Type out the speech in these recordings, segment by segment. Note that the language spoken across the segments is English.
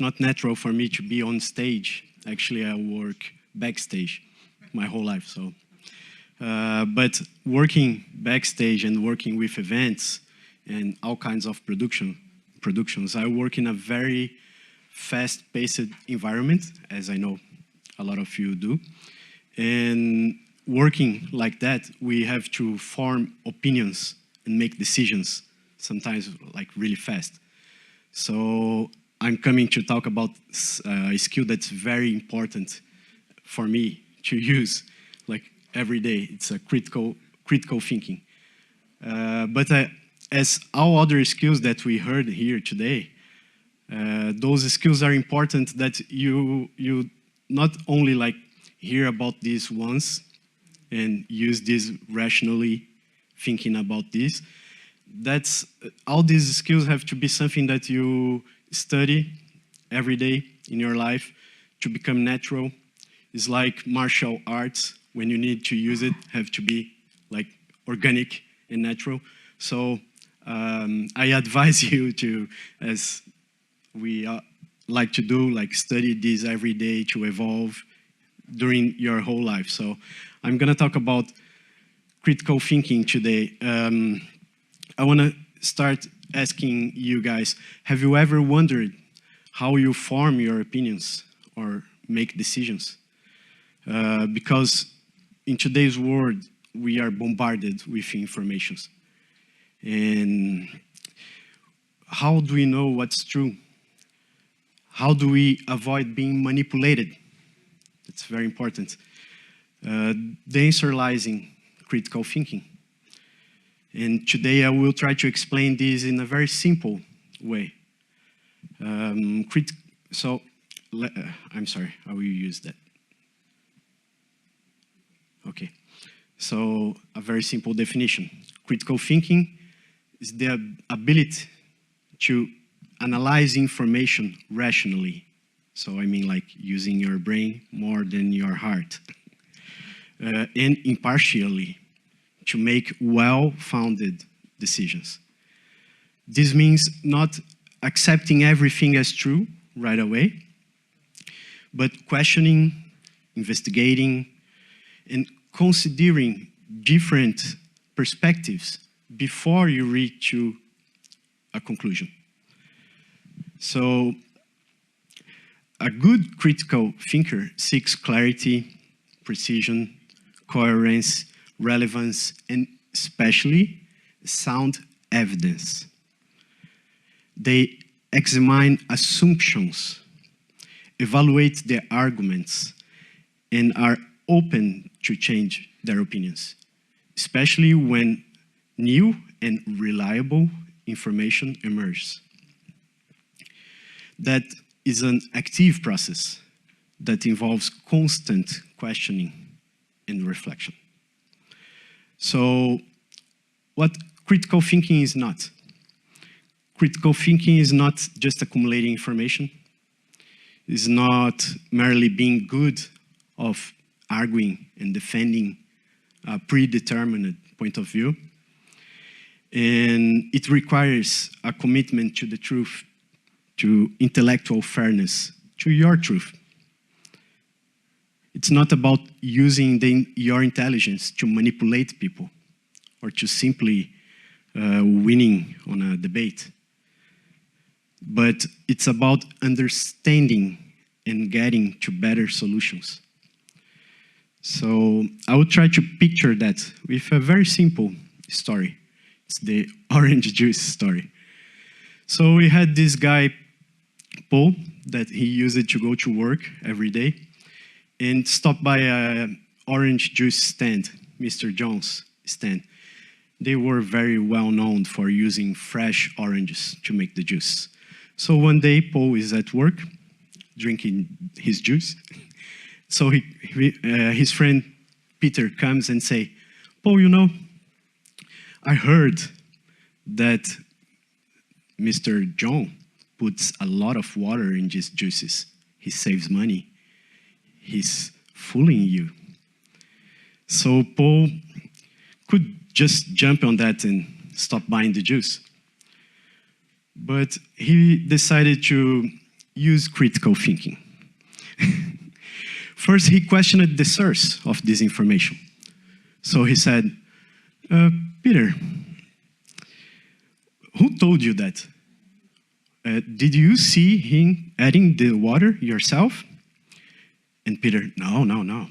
not natural for me to be on stage. Actually, I work backstage my whole life. So, but working backstage and working with events and all kinds of productions, I work in a very fast-paced environment, as I know a lot of you do. And working like that, we have to form opinions and make decisions, sometimes like really fast. So I'm coming to talk about a skill that's very important for me to use like every day. It's a critical thinking. But as all other skills that we heard here today, those skills are important that you not only like hear about this once and use this rationally thinking about this. That's all these skills have to be something that you study every day in your life to become natural. It's like martial arts. When you need to use it, have to be like organic and natural. So I advise you to, as we like to do, like study this every day to evolve during your whole life. So I'm gonna talk about critical thinking today. I wanna start asking you guys, have you ever wondered how you form your opinions or make decisions? Because in today's world, we are bombarded with information. And how do we know what's true? How do we avoid being manipulated? It's very important. The answer lies in critical thinking. And today I will try to explain this in a very simple way. I'm sorry, I will use that. Okay, so a very simple definition. Critical thinking is the ability to analyze information rationally. So I mean like using your brain more than your heart. And impartially, to make well-founded decisions. This means not accepting everything as true right away, but questioning, investigating, and considering different perspectives before you reach to a conclusion. So a good critical thinker seeks clarity, precision, coherence, relevance, and especially sound evidence. They examine assumptions, evaluate their arguments, and are open to change their opinions, especially when new and reliable information emerges. That is an active process that involves constant questioning and reflection. So, what critical thinking is not? Critical thinking is not just accumulating information. It's not merely being good of arguing and defending a predetermined point of view. And it requires a commitment to the truth, to intellectual fairness, to your truth. It's not about using your intelligence to manipulate people or to simply winning on a debate. But it's about understanding and getting to better solutions. So I will try to picture that with a very simple story. It's the orange juice story. So we had this guy, Paul, that he used to go to work every day and stopped by an orange juice stand, Mr. John's stand. They were very well known for using fresh oranges to make the juice. So one day, Paul is at work, drinking his juice. So his friend Peter comes and say, Paul, you know, I heard that Mr. John puts a lot of water in his juices. He saves money. He's fooling you. So Paul could just jump on that and stop buying the juice. But he decided to use critical thinking. First, he questioned the source of this information. So he said, Peter, who told you that? Did you see him adding the water yourself? And Peter, no.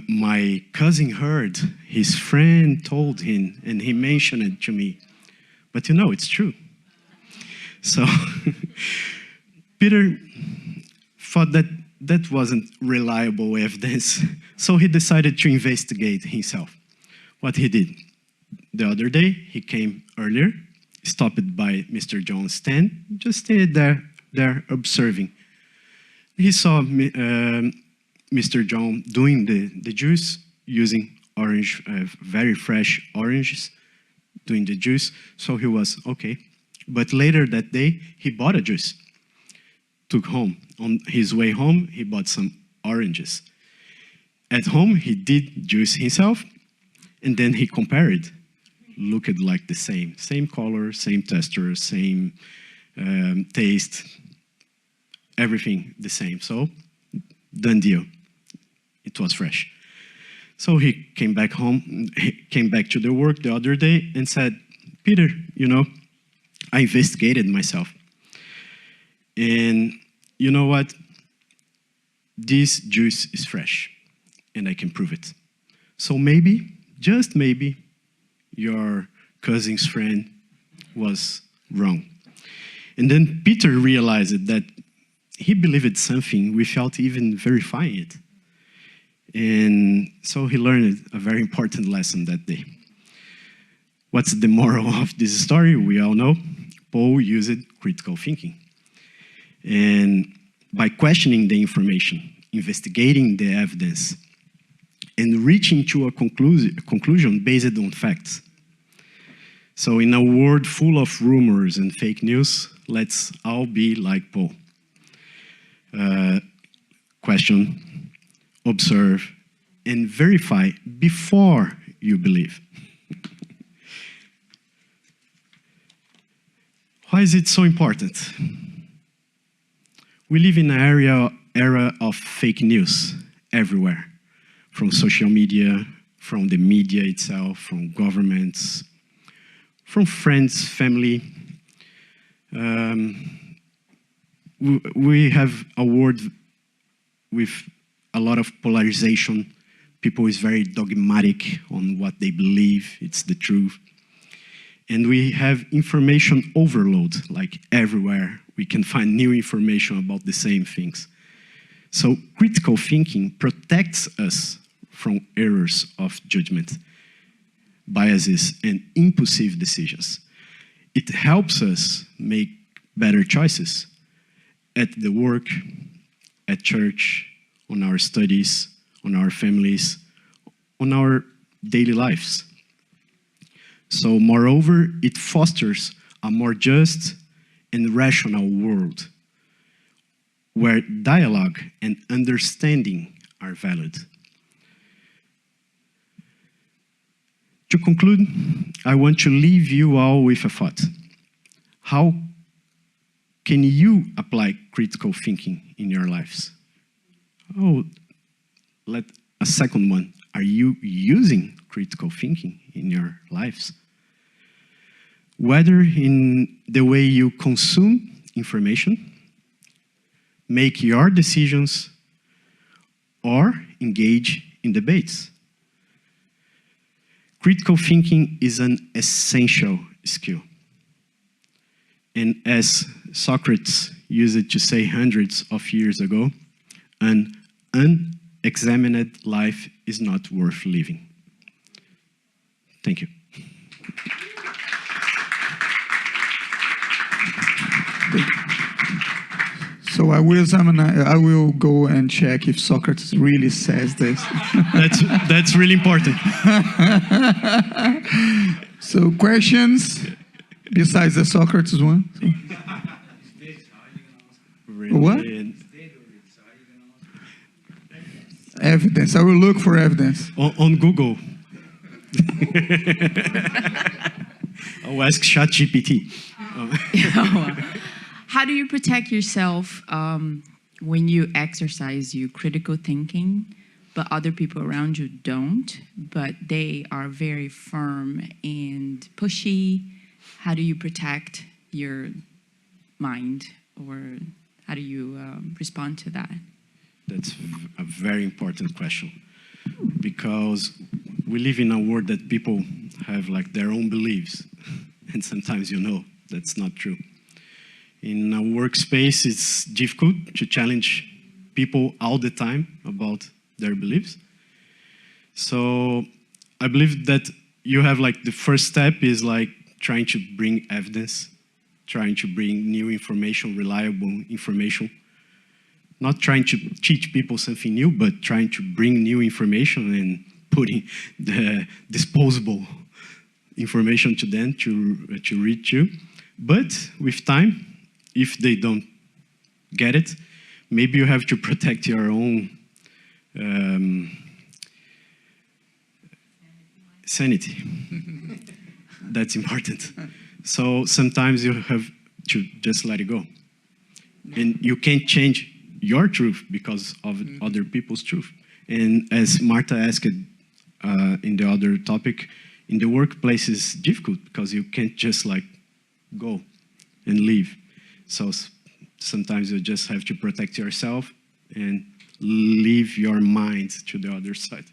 My cousin heard, his friend told him, and he mentioned it to me. But you know, it's true. So Peter thought that that wasn't reliable evidence, so he decided to investigate himself. What he did, the other day, he came earlier, stopped by Mr. John's stand, just stayed there observing. He saw Mr. John doing the juice, using orange, very fresh oranges, doing the juice, so he was okay. But later that day, he bought a juice, took home. On his way home, he bought some oranges. At home, he did juice himself, and then he compared. Looked like the same color, same texture, same taste, everything the same. So, done deal. It was fresh. So he came back home, he came back to the work the other day and said, Peter, you know, I investigated myself. And you know what? This juice is fresh, and I can prove it. So maybe, just maybe, your cousin's friend was wrong. And then Peter realized that he believed something without even verifying it. And so he learned a very important lesson that day. What's the moral of this story? We all know. Paul used critical thinking. And by questioning the information, investigating the evidence, and reaching to a conclusion based on facts. So in a world full of rumors and fake news, let's all be like Paul. Question, observe, and verify before you believe. Why is it so important? We live in an era of fake news everywhere, from social media, from the media itself, from governments, from friends, family. We have a world with a lot of polarization. People is very dogmatic on what they believe, it's the truth. And we have information overload, like everywhere. We can find new information about the same things. So critical thinking protects us from errors of judgment, biases, and impulsive decisions. It helps us make better choices at the work, at church, on our studies, on our families, on our daily lives. So moreover, it fosters a more just and rational world where dialogue and understanding are valued. To conclude, I want to leave you all with a thought. How can you apply critical thinking in your lives? Oh, a second one. Are you using critical thinking in your lives? Whether in the way you consume information, make your decisions, or engage in debates. Critical thinking is an essential skill. And as Socrates used it to say hundreds of years ago, an unexamined life is not worth living. Thank you. So I will go and check if Socrates really says this. That's really important. So questions besides the Socrates one? Really? What? Evidence. I will look for evidence. On Google. I'll ask ChatGPT. How do you protect yourself when you exercise your critical thinking, but other people around you don't, but they are very firm and pushy? How do you protect your mind, or how do you respond to that? That's a very important question, because we live in a world that people have like their own beliefs, and sometimes that's not true. In a workspace, it's difficult to challenge people all the time about their beliefs. So I believe that you have like the first step is like trying to bring evidence, trying to bring new information, reliable information. Not trying to teach people something new, but trying to bring new information and putting the disposable information to them to read to. But with time, if they don't get it, maybe you have to protect your own sanity. That's important. So sometimes you have to just let it go. And you can't change your truth because of other people's truth. And as Marta asked in the other topic, in the workplace is difficult because you can't just like go and leave. So sometimes you just have to protect yourself and leave your mind to the other side.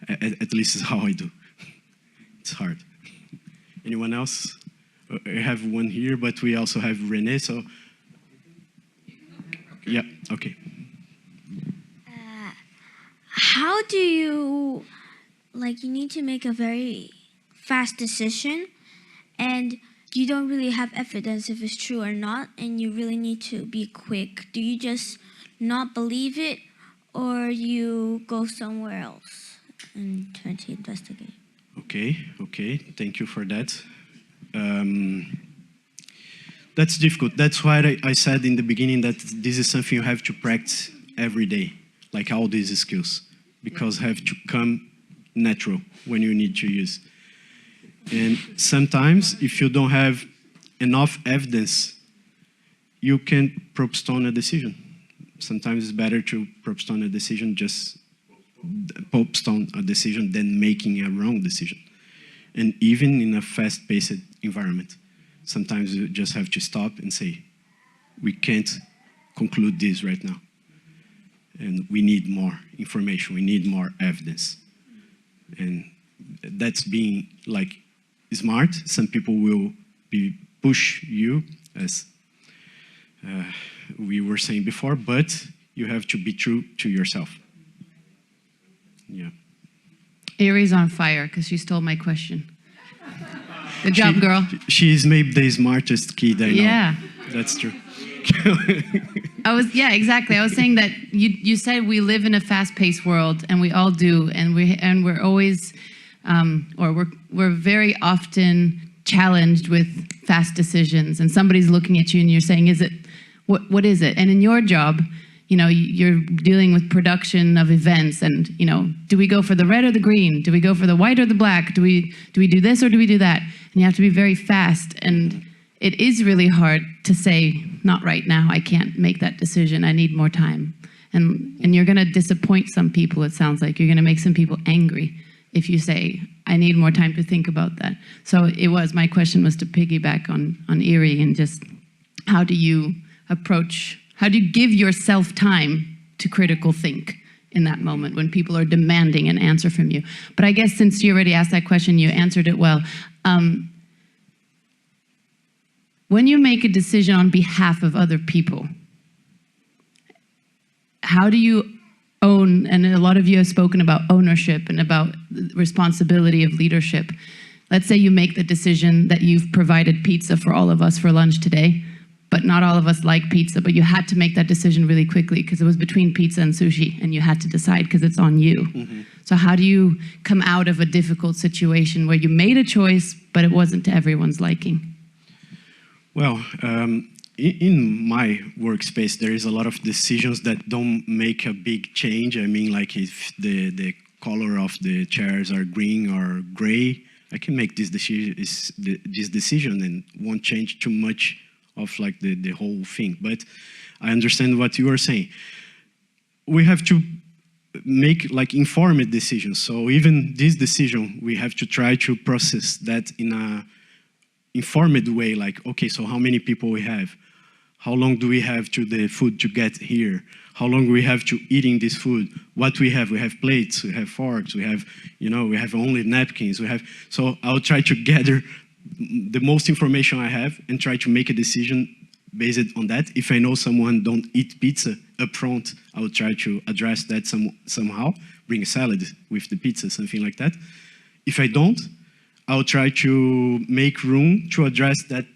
At least is how I do. It's hard. Anyone else? I have one here, but we also have Renee, so. Yeah, okay. How do you, you need to make a very fast decision, and you don't really have evidence if it's true or not, and you really need to be quick. Do you just not believe it, or you go somewhere else and try to investigate? Okay, thank you for that. That's difficult. That's why I said in the beginning that this is something you have to practice every day, like all these skills, because have to come natural when you need to use. And sometimes, if you don't have enough evidence, you can postpone a decision. Sometimes it's better to postpone a decision, than making a wrong decision. And even in a fast-paced environment, sometimes you just have to stop and say, we can't conclude this right now. And we need more information, we need more evidence. And that's being like smart. Some people will push you, as we were saying before, but you have to be true to yourself. Yeah. Erie's on fire because she stole my question. Good job, girl. She's maybe the smartest kid I know. Yeah. That's true. Exactly. I was saying that you said we live in a fast-paced world, and we all do, and we're always, we're very often challenged with fast decisions, and somebody's looking at you and you're saying, what is it? And in your job, you're dealing with production of events, and do we go for the red or the green? Do we go for the white or the black? Do we do this or do we do that? And you have to be very fast, and it is really hard to say, not right now, I can't make that decision, I need more time. And you're gonna disappoint some people, it sounds like. You're gonna make some people angry if you say, I need more time to think about that. So my question was to piggyback on Erie, and just how do you give yourself time to critical think in that moment when people are demanding an answer from you? But I guess since you already asked that question, you answered it well. When you make a decision on behalf of other people, how do you own, and a lot of you have spoken about ownership and about the responsibility of leadership. Let's say you make the decision that you've provided pizza for all of us for lunch today, but not all of us like pizza, but you had to make that decision really quickly because it was between pizza and sushi, and you had to decide because it's on you. Mm-hmm. So how do you come out of a difficult situation where you made a choice, but it wasn't to everyone's liking? Well, in my workspace, there is a lot of decisions that don't make a big change. I mean, like if the color of the chairs are green or gray, I can make this decision and won't change too much of like the whole thing. But I understand what you are saying. We have to make like informed decisions. So even this decision, we have to try to process that in a informed way. Like, okay, so how many people we have? How long do we have to the food to get here? How long we have to eating this food? What we have plates, we have forks, we have, we have only napkins, so I'll try to gather the most information I have and try to make a decision based on that. If I know someone don't eat pizza up front, I will try to address that somehow, bring a salad with the pizza, something like that. If I don't, I'll try to make room to address that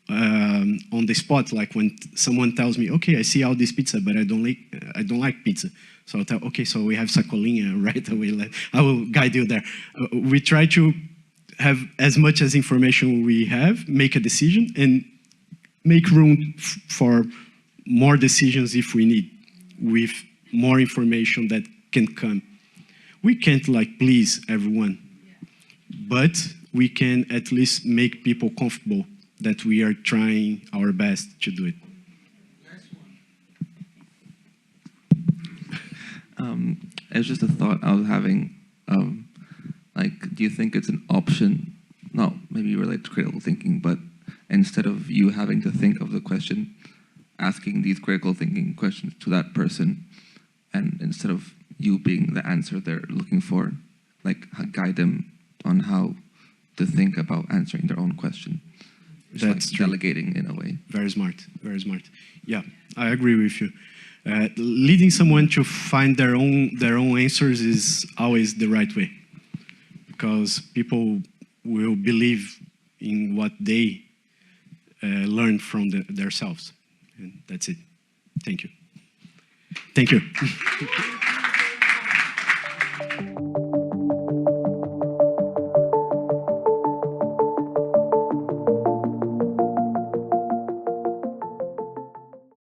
on the spot. Like when someone tells me, okay, I see all this pizza, but I don't like pizza. So I'll tell, okay, so we have sacolinha right away. I will guide you there. We try to have as much as information we have, make a decision, and make room for more decisions if we need, with more information that can come. We can't like please everyone, but we can at least make people comfortable that we are trying our best to do it. It's just a thought I was having. Like, do you think it's an option? No, maybe related to critical thinking, but instead of you having to think of the question, asking these critical thinking questions to that person, and instead of you being the answer they're looking for, like guide them on how to think about answering their own question. It's That's like true. delegating in a way. Very smart, very smart. Yeah, I agree with you. Leading someone to find their own answers is always the right way, because people will believe in what they learn from themselves, and that's it. Thank you. Thank you.